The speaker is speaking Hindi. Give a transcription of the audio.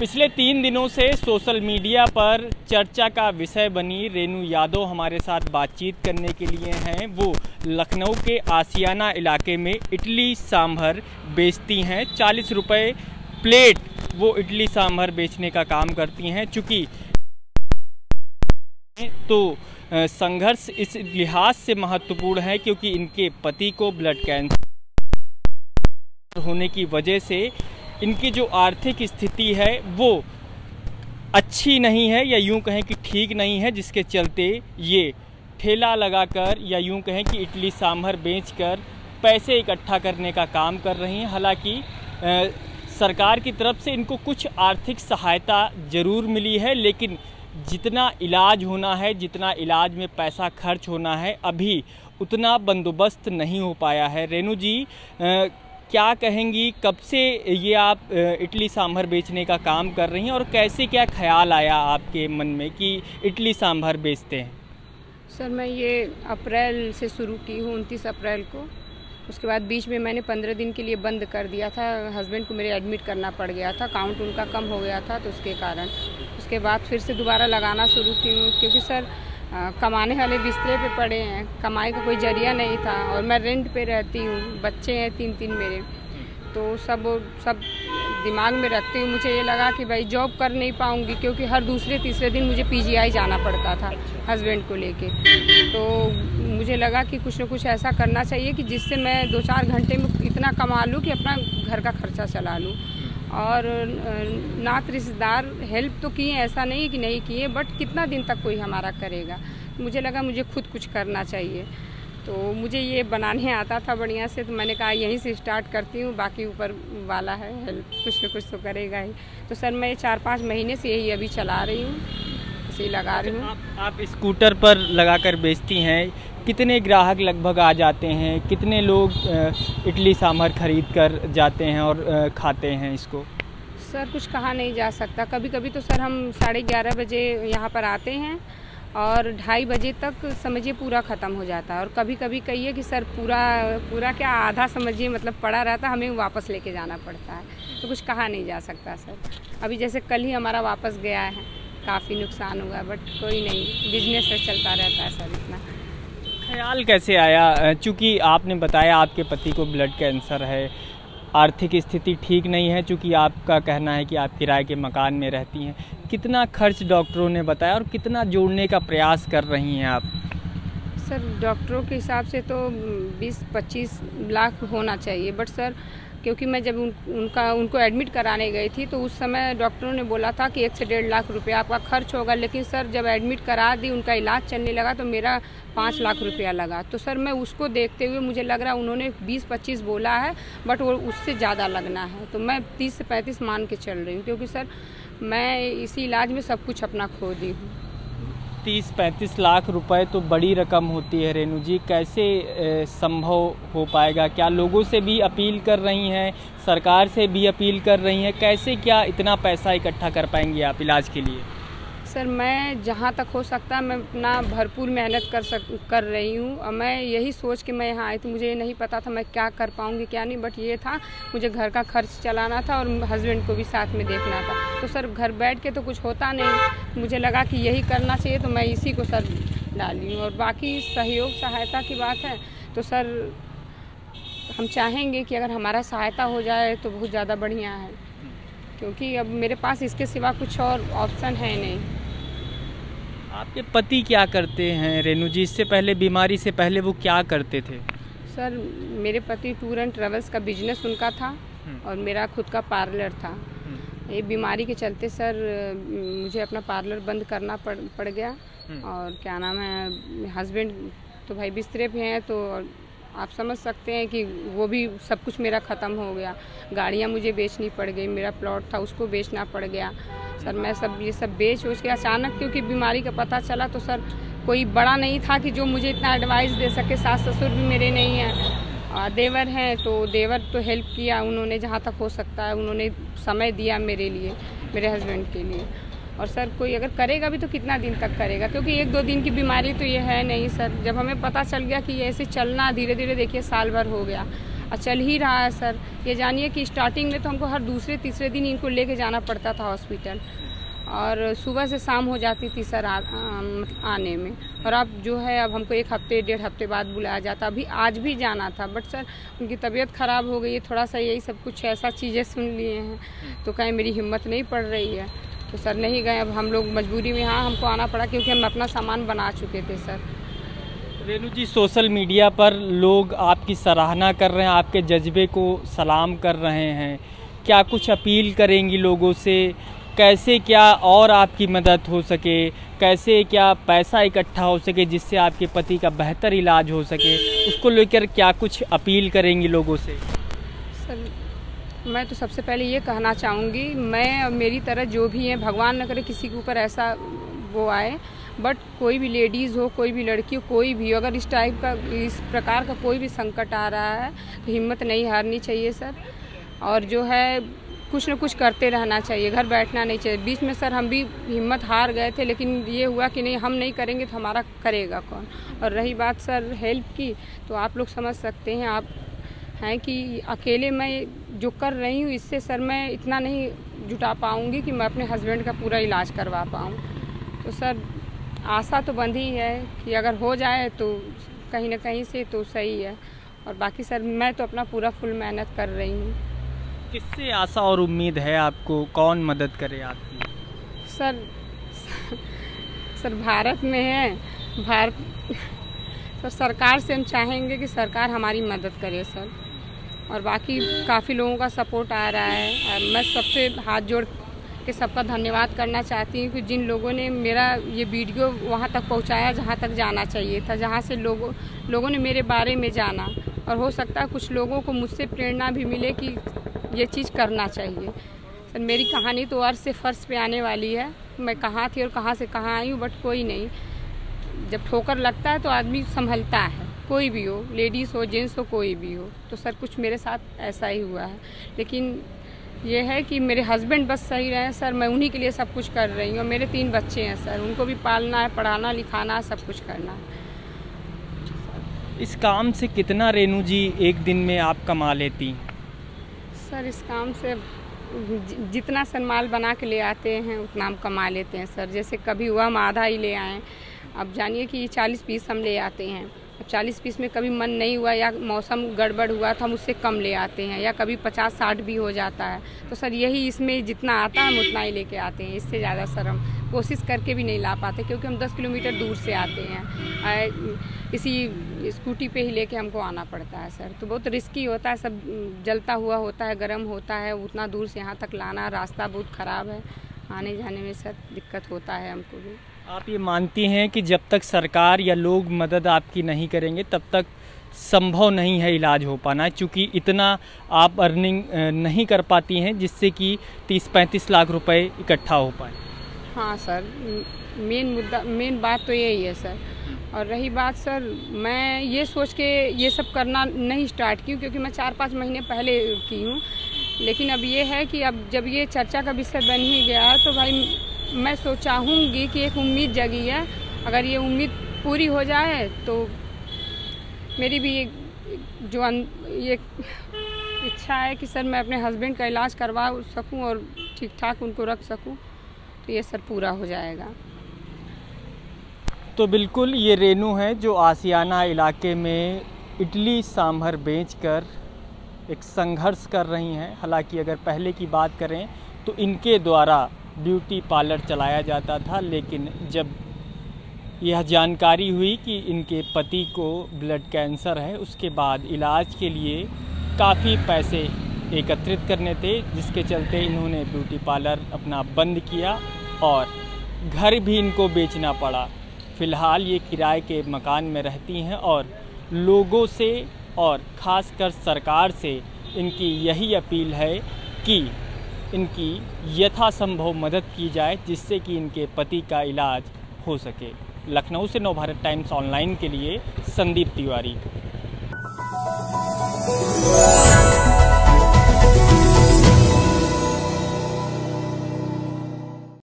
पिछले 3 दिनों से सोशल मीडिया पर चर्चा का विषय बनी रेणु यादव हमारे साथ बातचीत करने के लिए हैं। वो लखनऊ के आशियाना इलाके में इडली सांभर बेचती हैं। 40 रुपये प्लेट वो इडली सांभर बेचने का काम करती हैं। चूँकि तो संघर्ष इस लिहाज से महत्वपूर्ण है क्योंकि इनके पति को ब्लड कैंसर होने की वजह से इनकी जो आर्थिक स्थिति है वो अच्छी नहीं है, या यूं कहें कि ठीक नहीं है, जिसके चलते ये ठेला लगाकर या यूं कहें कि इडली सांभर बेचकर पैसे इकट्ठा करने का काम कर रही हैं। हालांकि सरकार की तरफ से इनको कुछ आर्थिक सहायता ज़रूर मिली है, लेकिन जितना इलाज होना है, जितना इलाज में पैसा खर्च होना है, अभी उतना बंदोबस्त नहीं हो पाया है। रेणु जी, क्या कहेंगी, कब से ये आप इडली सांभर बेचने का काम कर रही हैं और कैसे क्या ख्याल आया आपके मन में कि इडली सांभर बेचते हैं? सर, मैं ये अप्रैल से शुरू की हूँ, 29 अप्रैल को। उसके बाद बीच में मैंने 15 दिन के लिए बंद कर दिया था। हस्बैंड को मेरे एडमिट करना पड़ गया था, काउंट उनका कम हो गया था, तो उसके कारण उसके बाद फिर से दोबारा लगाना शुरू की हूँ। क्योंकि सर कमाने वाले बिस्तरे पे पड़े हैं, कमाई का कोई जरिया नहीं था और मैं रेंट पे रहती हूँ, बच्चे हैं 3 मेरे, तो सब दिमाग में रखते हुए मुझे ये लगा कि भाई जॉब कर नहीं पाऊँगी, क्योंकि हर दूसरे तीसरे दिन मुझे पीजीआई जाना पड़ता था हस्बैंड को लेके। तो मुझे लगा कि कुछ न कुछ ऐसा करना चाहिए कि जिससे मैं 2-4 घंटे में इतना कमा लूँ कि अपना घर का खर्चा चला लूँ। और नात रिश्तेदार हेल्प तो किए, ऐसा नहीं कि नहीं किए, बट कितना दिन तक कोई हमारा करेगा। मुझे लगा मुझे खुद कुछ करना चाहिए, तो मुझे ये बनाने आता था बढ़िया से, तो मैंने कहा यहीं से स्टार्ट करती हूँ, बाकी ऊपर वाला है, हेल्प कुछ न कुछ तो करेगा ही। तो सर मैं 4-5 महीने से यही अभी चला रही हूँ, इसे लगा रही हूँ। आप स्कूटर पर लगाकर बेचती हैं, कितने ग्राहक लगभग आ जाते हैं, कितने लोग इडली सांभर खरीद कर जाते हैं और खाते हैं इसको? सर कुछ कहा नहीं जा सकता। कभी कभी तो सर हम 11:30 बजे यहाँ पर आते हैं और 2:30 बजे तक समझिए पूरा ख़त्म हो जाता है। और कभी कभी कहिए कि सर पूरा क्या, आधा समझिए मतलब पड़ा रहता, हमें वापस लेके जाना पड़ता है। तो कुछ कहा नहीं जा सकता सर। अभी जैसे कल ही हमारा वापस गया है, काफ़ी नुकसान हुआ, बट कोई नहीं, बिजनेस से चलता रहता है सर। इतना ख्याल कैसे आया, चूँकि आपने बताया आपके पति को ब्लड कैंसर है, आर्थिक स्थिति ठीक नहीं है, चूँकि आपका कहना है कि आप किराए के मकान में रहती हैं, कितना खर्च डॉक्टरों ने बताया और कितना जोड़ने का प्रयास कर रही हैं आप? सर डॉक्टरों के हिसाब से तो 20-25 लाख होना चाहिए, बट सर क्योंकि मैं जब उनको एडमिट कराने गई थी तो उस समय डॉक्टरों ने बोला था कि 1 से 1.5 लाख रुपया आपका खर्च होगा। लेकिन सर जब एडमिट करा दी, उनका इलाज चलने लगा, तो मेरा 5 लाख रुपया लगा। तो सर मैं उसको देखते हुए मुझे लग रहा उन्होंने 20-25 बोला है, बट वो उससे ज़्यादा लगना है, तो मैं 30 से 35 मान के चल रही हूँ। क्योंकि सर मैं इसी इलाज में सब कुछ अपना खो दी हूँ। 30-35 लाख रुपए तो बड़ी रकम होती है रेणु जी, कैसे संभव हो पाएगा? क्या लोगों से भी अपील कर रही हैं, सरकार से भी अपील कर रही हैं, कैसे क्या इतना पैसा इकट्ठा कर पाएंगी आप इलाज के लिए? सर मैं जहाँ तक हो सकता है मैं अपना भरपूर मेहनत कर रही हूँ। और मैं यही सोच के मैं यहाँ आई थी, मुझे ये नहीं पता था मैं क्या कर पाऊँगी क्या नहीं, बट ये था मुझे घर का खर्च चलाना था और हस्बैंड को भी साथ में देखना था। तो सर घर बैठ के तो कुछ होता नहीं, मुझे लगा कि यही करना चाहिए, तो मैं इसी को सर डाली हूँ। और बाकी सहयोग सहायता की बात है तो सर हम चाहेंगे कि अगर हमारा सहायता हो जाए तो बहुत ज़्यादा बढ़िया है, क्योंकि अब मेरे पास इसके सिवा कुछ और ऑप्शन है नहीं। आपके पति क्या करते हैं रेणु जी? इससे पहले, बीमारी से पहले वो क्या करते थे? सर मेरे पति टूर एंड ट्रेवल्स का बिजनेस उनका था और मेरा खुद का पार्लर था। ये बीमारी के चलते सर मुझे अपना पार्लर बंद करना पड़ गया। और क्या नाम है, हस्बैंड तो भाई बिस्तरे पे हैं, तो आप समझ सकते हैं कि वो भी सब कुछ मेरा ख़त्म हो गया। गाड़ियाँ मुझे बेचनी पड़ गई, मेरा प्लॉट था उसको बेचना पड़ गया। सर मैं ये सब बेच के अचानक, क्योंकि बीमारी का पता चला, तो सर कोई बड़ा नहीं था कि जो मुझे इतना एडवाइस दे सके। सास ससुर भी मेरे नहीं हैं, देवर हैं, तो देवर तो हेल्प किया उन्होंने जहाँ तक हो सकता है, उन्होंने समय दिया मेरे लिए, मेरे हस्बैंड के लिए। और सर कोई अगर करेगा भी तो कितना दिन तक करेगा, क्योंकि 1-2 दिन की बीमारी तो ये है नहीं सर। जब हमें पता चल गया कि ये ऐसे चलना, धीरे धीरे देखिए साल भर हो गया। और चल ही रहा है सर। ये जानिए कि स्टार्टिंग में तो हमको हर दूसरे तीसरे दिन इनको लेके जाना पड़ता था हॉस्पिटल, और सुबह से शाम हो जाती थी सर आने में। और अब जो है अब हमको 1 हफ्ते 1.5 हफ्ते बाद बुलाया जाता। अभी आज भी जाना था, बट सर उनकी तबीयत ख़राब हो गई है थोड़ा सा, यही सब कुछ ऐसा चीज़ें सुन लिए हैं तो कहीं मेरी हिम्मत नहीं पड़ रही है, तो सर नहीं गए। अब हम लोग मजबूरी में हाँ हमको आना पड़ा, क्योंकि हम अपना सामान बना चुके थे सर। रेणु जी, सोशल मीडिया पर लोग आपकी सराहना कर रहे हैं, आपके जज्बे को सलाम कर रहे हैं, क्या कुछ अपील करेंगी लोगों से? कैसे क्या और आपकी मदद हो सके, कैसे क्या पैसा इकट्ठा हो सके जिससे आपके पति का बेहतर इलाज हो सके, उसको लेकर क्या कुछ अपील करेंगी लोगों से? सर मैं तो सबसे पहले ये कहना चाहूँगी, मैं मेरी तरह जो भी है, भगवान न करे किसी के ऊपर ऐसा वो आए, बट कोई भी लेडीज़ हो, कोई भी लड़की हो, कोई भी, अगर इस टाइप का इस प्रकार का कोई भी संकट आ रहा है तो हिम्मत नहीं हारनी चाहिए सर। और जो है कुछ न कुछ करते रहना चाहिए, घर बैठना नहीं चाहिए। बीच में सर हम भी हिम्मत हार गए थे, लेकिन ये हुआ कि नहीं, हम नहीं करेंगे तो हमारा करेगा कौन। और रही बात सर हेल्प की, तो आप लोग समझ सकते हैं, आप हैं कि अकेले मैं जो कर रही हूँ इससे सर मैं इतना नहीं जुटा पाऊँगी कि मैं अपने हस्बैंड का पूरा इलाज करवा पाऊँ। तो सर आशा तो बंधी है कि अगर हो जाए तो कहीं ना कहीं से तो सही है, और बाकी सर मैं तो अपना पूरा फुल मेहनत कर रही हूँ। किससे आशा और उम्मीद है आपको, कौन मदद करे आपकी? सर भारत में है, भारत तो सरकार से हम चाहेंगे कि सरकार हमारी मदद करे सर। और बाकी काफ़ी लोगों का सपोर्ट आ रहा है, मैं सबसे हाथ जोड़ के सबका धन्यवाद करना चाहती हूँ कि जिन लोगों ने मेरा ये वीडियो वहाँ तक पहुँचाया जहाँ तक जाना चाहिए था, जहाँ से लोगों ने मेरे बारे में जाना, और हो सकता है कुछ लोगों को मुझसे प्रेरणा भी मिले कि ये चीज़ करना चाहिए। सर मेरी कहानी तो अर्श से फर्श पे आने वाली है, मैं कहाँ थी और कहाँ से कहाँ आई हूँ, बट कोई नहीं, जब ठोकर लगता है तो आदमी संभलता है, कोई भी हो, लेडीज़ हो जेंट्स हो कोई भी हो। तो सर कुछ मेरे साथ ऐसा ही हुआ है, लेकिन ये है कि मेरे हस्बैंड बस सही रहे सर, मैं उन्हीं के लिए सब कुछ कर रही हूँ। और मेरे 3 बच्चे हैं सर, उनको भी पालना है, पढ़ाना लिखाना है, सब कुछ करना है। इस काम से कितना रेणु जी एक दिन में आप कमा लेती? सर इस काम से जितना सर माल बना के ले आते हैं उतना हम कमा लेते हैं सर। जैसे कभी हुआ हम आधा ही ले आए, अब जानिए कि 40 पीस हम ले आते हैं, अब 40 पीस में कभी मन नहीं हुआ या मौसम गड़बड़ हुआ तो हम उससे कम ले आते हैं, या कभी 50-60 भी हो जाता है। तो सर यही इसमें जितना आता है हम उतना ही लेके आते हैं, इससे ज़्यादा सर हम कोशिश करके भी नहीं ला पाते, क्योंकि हम 10 किलोमीटर दूर से आते हैं, इसी स्कूटी पे ही लेके हमको आना पड़ता है सर। तो बहुत रिस्की होता है, सब जलता हुआ होता है, गर्म होता है, उतना दूर से यहाँ तक लाना, रास्ता बहुत ख़राब है, आने जाने में सर दिक्कत होता है हमको भी। आप ये मानती हैं कि जब तक सरकार या लोग मदद आपकी नहीं करेंगे तब तक संभव नहीं है इलाज हो पाना, क्योंकि इतना आप अर्निंग नहीं कर पाती हैं जिससे कि 30-35 लाख रुपए इकट्ठा हो पाए? हाँ सर, मेन बात तो यही है सर। और रही बात सर, मैं ये सोच के ये सब करना नहीं स्टार्ट की, क्योंकि मैं 4-5 महीने पहले की हूँ, लेकिन अब ये है कि अब जब ये चर्चा का विषय बन ही गया तो भाई मैं चाहूँगी कि एक उम्मीद जगी है, अगर ये उम्मीद पूरी हो जाए तो मेरी भी ये इच्छा है कि सर मैं अपने हस्बैंड का इलाज करवा सकूं और ठीक ठाक उनको रख सकूं, तो ये सर पूरा हो जाएगा। तो बिल्कुल ये रेणु है जो आशियाना इलाके में इडली सांभर बेचकर एक संघर्ष कर रही हैं। हालांकि अगर पहले की बात करें तो इनके द्वारा ब्यूटी पार्लर चलाया जाता था, लेकिन जब यह जानकारी हुई कि इनके पति को ब्लड कैंसर है, उसके बाद इलाज के लिए काफ़ी पैसे एकत्रित करने थे, जिसके चलते इन्होंने ब्यूटी पार्लर अपना बंद किया और घर भी इनको बेचना पड़ा। फ़िलहाल ये किराए के मकान में रहती हैं और लोगों से और ख़ासकर सरकार से इनकी यही अपील है कि इनकी यथासंभव मदद की जाए, जिससे कि इनके पति का इलाज हो सके। लखनऊ से नवभारत टाइम्स ऑनलाइन के लिए संदीप तिवारी।